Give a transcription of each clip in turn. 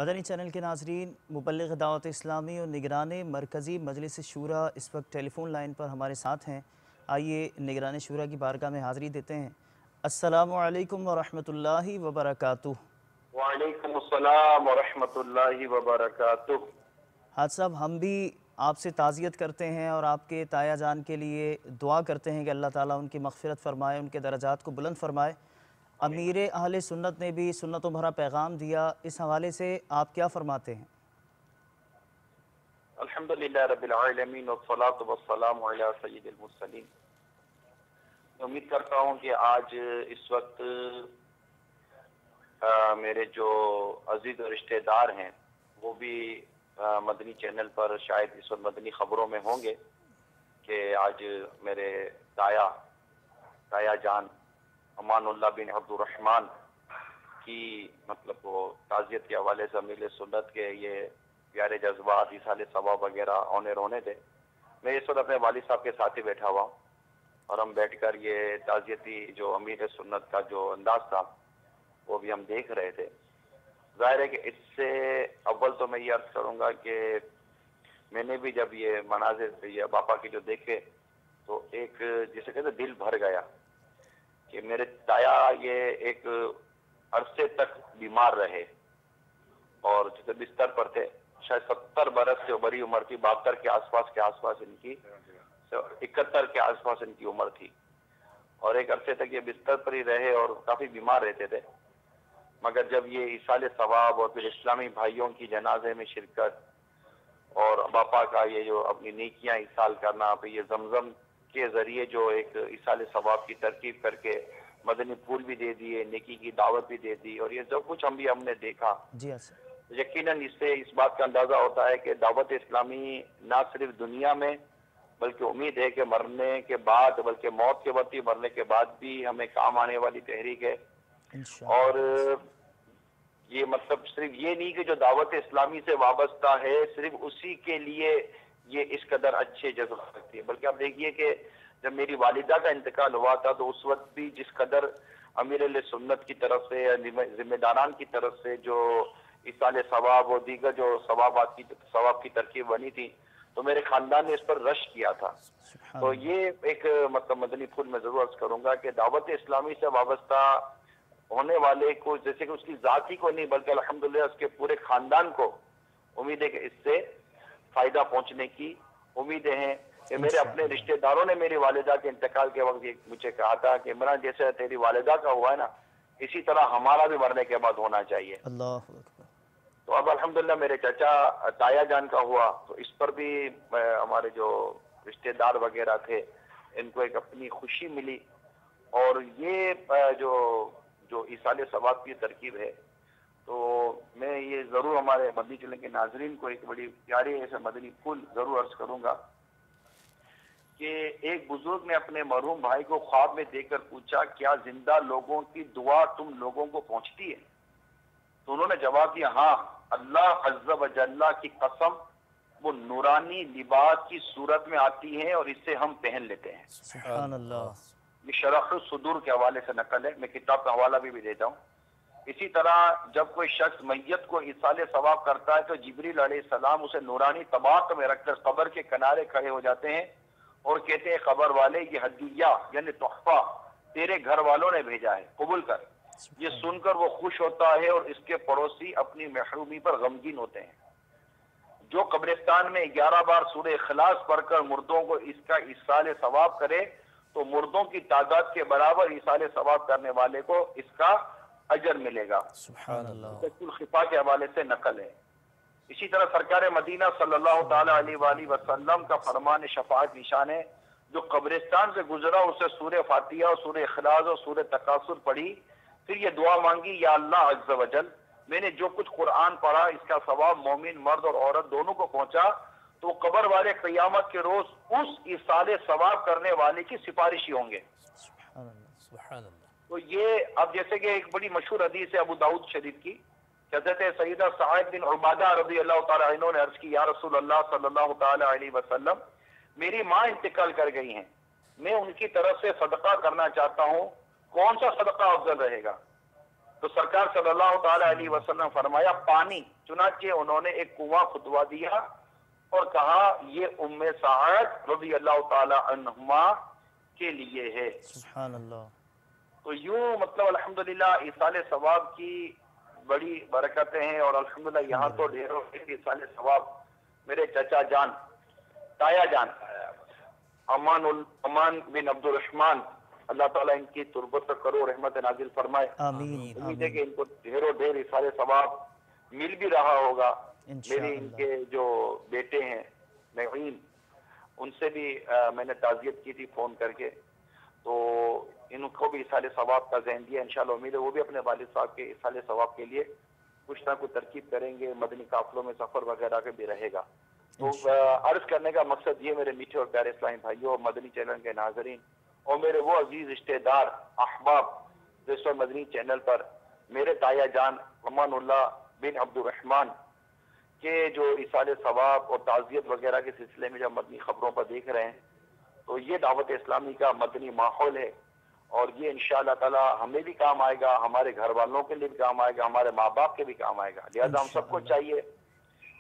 مدنی channel کے ناظرین، مبلغ دعوت اسلامی اور نگران مرکزی مجلس شورا اس وقت ٹیلی فون لائن پر ہمارے ساتھ ہیں۔ آئیے نگران شورا کی بارگاہ میں حاضری دیتے ہیں۔ السلام علیکم ورحمۃ اللہ وبرکاتہ۔ وعلیکم السلام ورحمۃ اللہ وبرکاتہ۔ حاج صاحب، ہم بھی آپ سے تعزیت کرتے ہیں اور آپ کے تایا جان کے لیے دعا کرتے ہیں کہ اللہ تعالیٰ ان کی مغفرت فرمائے، ان کے درجات کو بلند فرمائے۔ امیر اہل سنت نے بھی سنتوں بھرا پیغام دیا، اس حوالے سے آپ کیا فرماتے ہیں؟ الحمدللہ رب العالمین والصلاة والسلام علی سید المرسلین۔ امید کرتا ہوں کہ آج اس وقت میرے جو عزیز اور رشتہ دار ہیں وہ بھی مدنی چینل پر شاید اس وقت مدنی خبروں میں ہوں گے کہ آج میرے تایا جان امان اللہ بن عبد الرحمن کی مطلب وہ تعزیت کے حوالے سے امیر سنت کے یہ پیارے جذبات ایصال ثواب وغیرہ ہونے رونے تھے۔ میں اس وقت اپنے والد صاحب کے ساتھ ہی بیٹھا ہوا ہوں اور ہم بیٹھ کر یہ تعزیتی جو امیر سنت کا جو انداز تھا وہ بھی ہم دیکھ رہے تھے۔ ظاہر ہے کہ اس سے اول تو میں یہ عرض کروں گا کہ میں نے بھی جب یہ مناظر یہ باپا کے جو دیکھے تو ایک جسے کہتے دل بھر گیا کہ میرے تایا یہ ایک عرصے تک بیمار رہے اور جسے بستر پر تھے، شاید 70 برس سے بڑی عمر تھی، 72 کے آس پاس ان کی 71 کے آس پاس ان کی عمر تھی، اور ایک عرصے تک یہ بستر پر ہی رہے اور کافی بیمار رہتے تھے۔ مگر جب یہ ایصال ثواب اور پھر اسلامی بھائیوں کی جنازے میں شرکت اور باپا کا یہ جو اپنی نیکیاں ایصال کرنا، پھر یہ زمزم کے ذریعے جو ایک ایصال ثواب کی ترکیب کر کے مدنی پھول بھی دے دیے، نیکی کی دعوت بھی دے دی، اور یہ جو کچھ ہم نے دیکھا، جی یقیناً اس سے اس بات کا اندازہ ہوتا ہے کہ دعوت اسلامی نہ صرف دنیا میں بلکہ امید ہے کہ مرنے کے بعد، بلکہ موت کے وقت ہی مرنے کے بعد بھی ہمیں کام آنے والی تحریک ہے۔ اور یہ مطلب صرف یہ نہیں کہ جو دعوت اسلامی سے وابستہ ہے صرف اسی کے لیے یہ اس قدر اچھے جذبات رکھتی ہے، بلکہ آپ دیکھیے کہ جب میری والدہ کا انتقال ہوا تھا تو اس وقت بھی جس قدر امیر علیہ سنت کی طرف سے، ذمہ داران کی طرف سے جو ایصال ثواب اور دیگر جو ثواب کی ترکیب بنی تھی تو میرے خاندان نے اس پر رش کیا تھا۔ تو یہ ایک مطلب مدنی پھول میں ضرور عرض کروں گا کہ دعوت اسلامی سے وابستہ ہونے والے کو، جیسے کہ اس کی ذاتی کو نہیں بلکہ الحمدللہ اس کے پورے خاندان کو امید ہے کہ اس سے فائدہ پہنچنے کی امیدیں ہیں۔ کہ میرے اپنے رشتہ داروں نے میری والدہ کے انتقال کے وقت مجھے کہا تھا کہ عمران جیسے تیری والدہ کا ہوا ہے نا اسی طرح ہمارا بھی مرنے کے بعد ہونا چاہیے۔ اللہ اکبر۔ تو اب الحمدللہ میرے چچا تایا جان کا ہوا تو اس پر بھی ہمارے جو رشتہ دار وغیرہ تھے ان کو ایک اپنی خوشی ملی، اور یہ جو ایصال ثواب کی ترکیب ہے تو میں یہ ضرور ہمارے مدنی چینل کے ناظرین کو ایک بڑی پیاری ایسے مدنی پھول ضرور عرض کروں گا کہ ایک بزرگ نے اپنے مرحوم بھائی کو خواب میں دیکھ کر پوچھا کیا زندہ لوگوں کی دعا تم لوگوں کو پہنچتی ہے؟ تو انہوں نے جواب دیا ہاں، اللہ عز و جل کی قسم وہ نورانی لباس کی صورت میں آتی ہیں اور اس سے ہم پہن لیتے ہیں۔ سبحان اللہ۔ یہ شرح الصدور کے حوالے سے نقل ہے، میں کتاب کا حوالہ بھی دیتا ہوں۔ اسی طرح جب کوئی شخص میت کو ایصال ثواب کرتا ہے تو جبریل علیہ السلام اسے نورانی طباق میں رکھ کر قبر کے کنارے کھڑے ہو جاتے ہیں اور کہتے ہیں خبر والے یہ ہدیہ یعنی تحفہ تیرے گھر والوں نے بھیجا ہے، قبول کر۔ یہ سن کر وہ خوش ہوتا ہے اور اس کے پڑوسی اپنی محرومی پر غمگین ہوتے ہیں۔ جو قبرستان میں 11 بار سورہ اخلاص پڑھ کر مردوں کو اس کا ایصال ثواب کرے تو مردوں کی تعداد کے برابر ایصال ثواب کرنے والے کو اس کا اجر ملے گا۔ سبحان اللہ۔ الخفا کے حوالے سے نقل ہے۔ اسی طرح سرکار مدینہ صلی اللہ تعالی علیہ وآلہ وسلم کا فرمان شفاعت نشان ہے، جو قبرستان سے گزرا اسے سورہ فاتحہ اور سورہ اخلاص اور سورہ تکاثر پڑھی، پھر یہ دعا مانگی یا اللہ عز و جل میں نے جو کچھ قرآن پڑھا اس کا ثواب مومن مرد اور عورت دونوں کو پہنچا تو قبر والے قیامت کے روز اس ایصال ثواب کرنے والے کی سفارشی ہوں گے۔ سبحان اللہ۔ سبحان اللہ۔ تو یہ اب جیسے کہ ایک بڑی مشہور حدیث ہے ابو داؤد شریف کی، حضرت سیدہ سعید بن عبادہ رضی اللہ تعالی عنہ نے عرض کی یا رسول اللہ صلی اللہ تعالی علیہ وسلم میری ماں انتقال کر گئی ہیں، میں ان کی طرف سے صدقہ کرنا چاہتا ہوں، کون سا صدقہ افضل رہے گا؟ تو سرکار صلی اللہ تعالی علیہ وسلم فرمایا پانی، چنانچہ انہوں نے ایک کنواں کھدوا دیا اور کہا یہ ام سعد رضی اللہ تعالی عنہما کے لیے ہے۔ سبحان اللہ۔ تو یوں مطلب الحمدللہ ایصال ثواب کی بڑی برکتیں ہیں، اور الحمدللہ یہاں تو ڈھیروں ایصال ثواب میرے چچا جان، تایا جان امان بن عبد الرحمن، اللہ تعالیٰ ان کی تربت پر کرو رحمت نازل فرمائے۔ آمین امید ہے کہ ان کو ڈھیروں ڈھیر ایصال ثواب مل بھی رہا ہوگا۔ میرے ان انشاءاللہ۔ کے جو بیٹے ہیں معین، ان سے بھی میں نے تعزیت کی تھی فون کر کے، تو ان کو بھی ایصال ثواب کا ذہن دیا، انشاءاللہ امید ہے وہ بھی اپنے والد صاحب کے ایصال ثواب کے لیے کچھ نہ کچھ ترکیب کریں گے، مدنی قافلوں میں سفر وغیرہ کے بھی رہے گا۔ تو عرض کرنے کا مقصد یہ میرے میٹھے اور پیارے اسلامی بھائیوں، مدنی چینل کے ناظرین اور میرے وہ عزیز رشتہ دار احباب جو اس وقت مدنی چینل پر میرے تایا جان امان اللہ بن عبد الرحمن کے جو ایصال ثواب اور تعزیت وغیرہ کے سلسلے میں جب مدنی خبروں پر دیکھ رہے ہیں، تو یہ دعوت اسلامی کا مدنی ماحول ہے، اور یہ انشاءاللہ تعالی ہمیں بھی کام آئے گا، ہمارے گھر والوں کے لیے بھی کام آئے گا، ہمارے ماں باپ کے بھی کام آئے گا۔ لہذا ہم سب کو چاہیے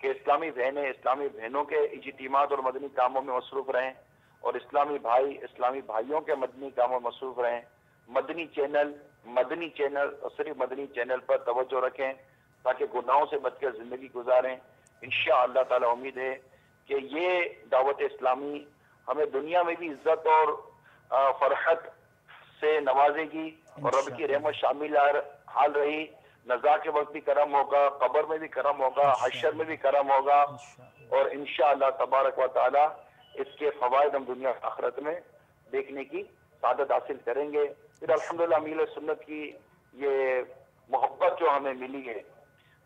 کہ اسلامی بہنیں اسلامی بہنوں کے اجتماعات اور مدنی کاموں میں مصروف رہیں، اور اسلامی بھائی اسلامی بھائیوں کے مدنی کاموں میں مصروف رہیں۔ مدنی چینل اور صرف مدنی چینل پر توجہ رکھیں تاکہ گناہوں سے بچ کر زندگی گزاریں۔ انشاءاللہ تعالی امید ہے کہ یہ دعوت اسلامی ہمیں دنیا میں بھی عزت اور فرحت سے نوازے گی، اور رب کی رحمت شامل حال رہی، نزا کے وقت بھی کرم ہوگا، قبر میں بھی کرم ہوگا، حشر میں بھی کرم ہوگا، اور انشاءاللہ تبارک و تعالی اس کے فوائد ہم دنیا آخرت میں دیکھنے کی سعادت حاصل کریں گے۔ پھر الحمدللہ امیل سنت کی یہ محبت جو ہمیں ملی ہے،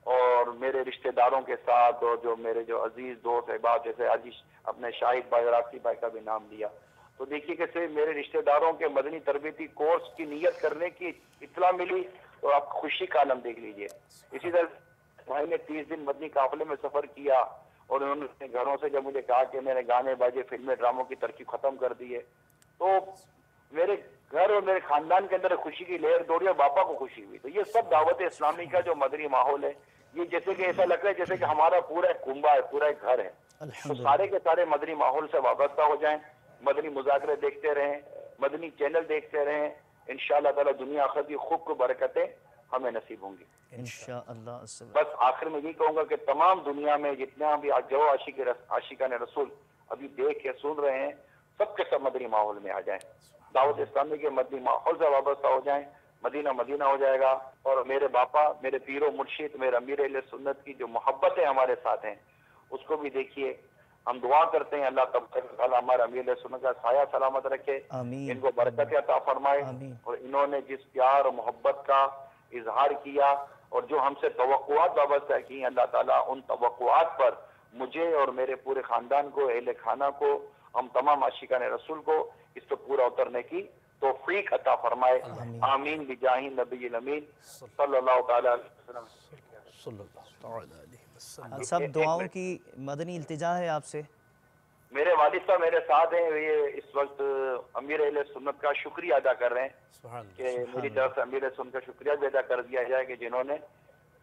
اور میرے رشتہ داروں کے ساتھ، اور جو میرے جو عزیز دوست احباب جیسے آج اپنے شاہد بھائی اور آصف بھائی کا بھی نام لیا، تو دیکھیے کہ صرف میرے رشتہ داروں کے مدنی تربیتی کورس کی نیت کرنے کی اطلاع ملی تو آپ خوشی کا عالم دیکھ لیجئے۔ اسی طرح بھائی نے 30 دن مدنی قافلے میں سفر کیا، اور انہوں نے اپنے گھروں سے جب مجھے کہا کہ میرے گانے باجے فلمیں ڈراموں کی ترکیب ختم کر دی ہے، تو میرے گھر اور میرے خاندان کے اندر خوشی کی لہر دوڑی اور باپا کو خوشی ہوئی۔ تو یہ سب دعوت اسلامی کا جو مدنی ماحول ہے، یہ جیسے کہ ایسا لگ رہا ہے جیسے کہ ہمارا پورا ایک کنبہ ہے، پورا ایک گھر ہے۔ تو سارے کے سارے مدنی ماحول سے وابستہ ہو جائیں، مدنی مذاکرے دیکھتے رہیں، مدنی چینل دیکھتے رہیں، انشاءاللہ تعالی دنیا آخرت کی خوب برکتیں ہمیں نصیب ہوں گی انشاءاللہ۔ بس آخر میں یہی کہوں گا کہ تمام دنیا میں جتنا بھی جو عاشقان رسول ابھی دیکھ کے سن رہے ہیں، سب کے سب مدنی ماحول میں آ جائیں، دعوت اسلامی کے مدنی ماحول سے وابستہ ہو جائیں، مدینہ مدینہ ہو جائے گا۔ اور میرے باپا، میرے پیر و مرشد، میرے امیر اہل سنت کی جو محبتیں ہمارے ساتھ ہیں، اس کو بھی دیکھیے۔ ہم دعا کرتے ہیں اللہ تبارک و تعالی ہمارے امیر اہل سنت کا سایہ سلامت رکھے، آمین۔ ان کو برکت عطا فرمائے، آمین۔ اور انہوں نے جس پیار اور محبت کا اظہار کیا اور جو ہم سے توقعات وابستہ کی، اللہ تعالیٰ ان توقعات پر مجھے اور میرے پورے خاندان کو، اہل خانہ کو، ہم تمام عاشقان رسول کو اس پہ پورا اترنے کی توفیق عطا فرمائے۔ آمین بجاہ نبی الامین صلی اللہ تعالی علیہ وسلم۔ صلی اللہ تعالی علیہ وسلم۔ سب دعاؤں کی مدنی التجا ہے آپ سے۔ میرے والد صاحب میرے ساتھ ہیں، یہ اس وقت امیر اہل سنت کا شکریہ ادا کر رہے ہیں کہ میری طرف سے امیر اہل سنت کا شکریہ بھی ادا کر دیا جائے کہ جنہوں نے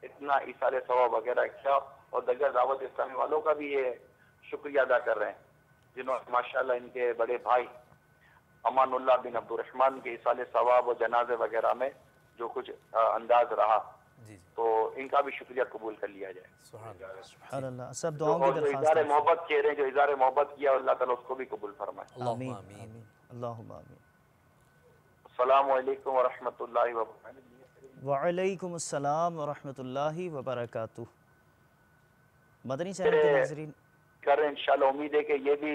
اتنا ایصال ثواب وغیرہ کیا، اور دیگر دعوت اسلامی والوں کا بھی یہ شکریہ ادا کر رہے ہیں جنہوں نے ماشاءاللہ ان کے بڑے بھائی امان اللہ بن عبد الرحمن کے ایصال ثواب و جنازے وغیرہ میں جو کچھ انداز رہا، تو ان کا بھی شکریہ قبول کر لیا جائے۔ سبحان اللہ۔ سب دعاؤں کی اور جو درخواست اظہار ہے۔ محبت کہہ رہے ہیں، جو اظہار محبت کیا، اللہ تعالیٰ اس کو بھی قبول فرمائے۔ آمین آمین اللہم آمین۔ السلام علیکم ورحمۃ اللہ وبرکاتہ۔ وعلیکم السلام ورحمۃ اللہ وبرکاتہ۔ مدنی چینل کے ناظرین کر رہے ہیں، انشاءاللہ امید ہے کہ یہ بھی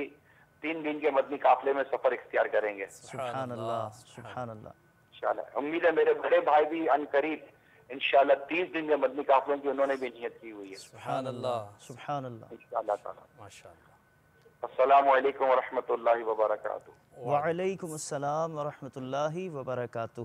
3 دن کے مدنی قافلے میں سفر اختیار کریں گے سبحان اللہ سبحان اللہ۔ انشاءاللہ امید ہے میرے بڑے بھائی بھی ان قریب انشاءاللہ 30 دن کے مدنی قافلوں کی انہوں نے بھی نیت کی ہوئی ہے سبحان اللہ سبحان اللہ۔ انشاءاللہ تعالی۔ ماشاءاللہ۔ السلام علیکم ورحمۃ اللہ وبرکاتہ۔ وعلیکم السلام ورحمۃ اللہ وبرکاتہ۔